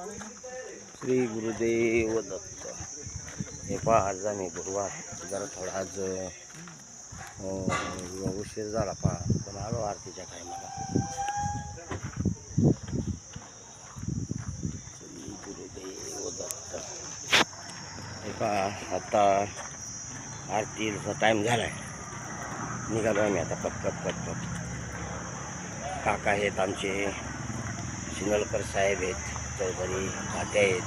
श्री गुरुदेव दत्त. हे पहा आज आम्ही गुरुवार जरा थोडा आज उशीर झाला पहा, पण आलो आरतीच्या टायमाला. श्री गुरुदेव दत्त. हे पहा आता आरतीचा टाईम झालाय, निघालो आम्ही आता पटपट. काका आहेत आमचे, शिनोलकर साहेब आहेत, चौधरी तात्या आहेत.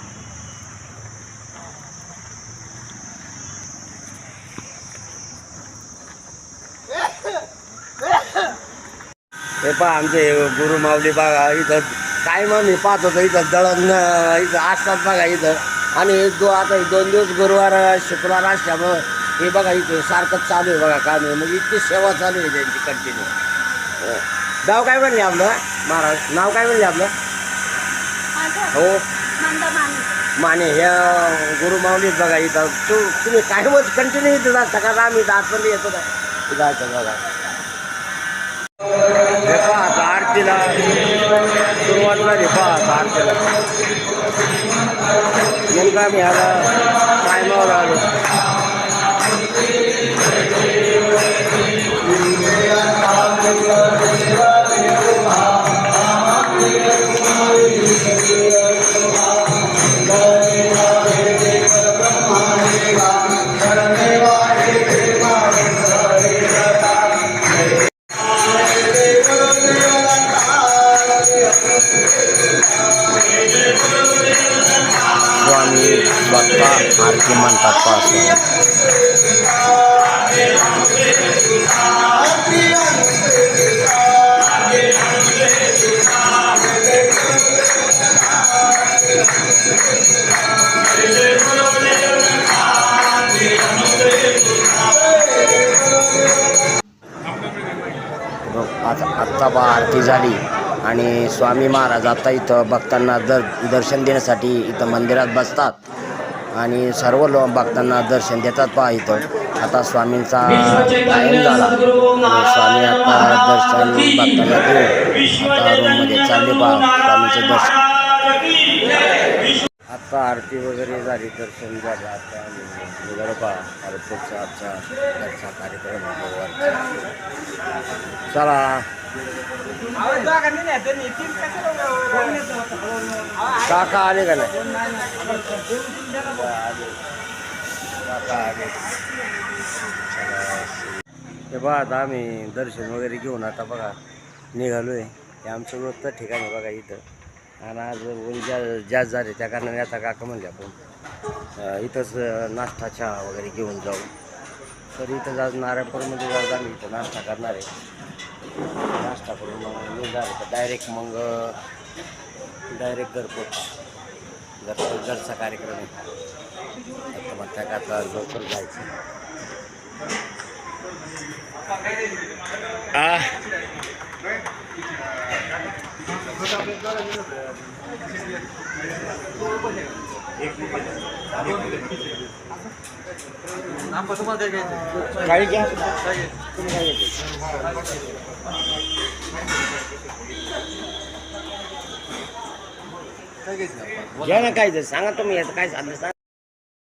हे पहा आमचे गुरु माऊली बघा, इथं काय मग मी पाहत होतो, इथं दळण इथं असतात बघा इथं. आणि आता 2 दिवस गुरुवार शुक्रवार असल्यामुळं हे बघा इथं सारखंच चालू आहे बघा काम. म्हणजे इतकी सेवा चालू आहे त्यांची कंटिन्यू. नाव काय म्हणले आपलं महाराज? नाव काय म्हणले आपलं? हो माने. ह्या गुरु माऊलीत बघा इथं. तुम्ही कायमच कंटिन्यू इथं जाता का? आम्ही आतमध्ये येतो का जायचं बघा. हे पहा आता आरतीला सुरुवात झाली. पहा आता आरतीला नेमकं आम्ही ह्याला टायमावर आलो. स्वामी स्वतः आरती म्हणतात पासून. आत्ता बा आरती झाली आणि स्वामी महाराज आता इथं भक्तांना दर्शन देण्यासाठी इथं मंदिरात बसतात आणि सर्व भक्तांना दर्शन देतात. पहा इथं आता स्वामींचा टाईम झाला आणि स्वामी आता दर्शन भक्तांना देऊन आता रूममध्ये चालले. पहा स्वामींचं दर्शन. आता आरती वगैरे झाली, दर्शन झालं. आता निघालो पहा आरतीचा आजचा घरचा कार्यक्रम चला. काका आले का नाही? काका आले. ते बघा आता आम्ही दर्शन वगैरे घेऊन आता बघा निघालोय. हे आमचं रोजचं ठिकाण आहे बघा इथं. आणि आज ऊन जास्त झाले त्या कारणाने आता काका म्हणले आपण इथंच नाश्ता चहा वगैरे घेऊन जाऊ. तर इथं जाऊ नारायणपूरमध्ये जाऊ. आम्ही इथं नाश्ता करणार आहे. नाश्ता करून मग निघाल तर डायरेक्ट घरपोच. घरचा कार्यक्रम आहे. आता मग त्या आता लवकर जायचं. काही घ्या घ्या ना. काय सांगा तुम्ही, काय सांगा.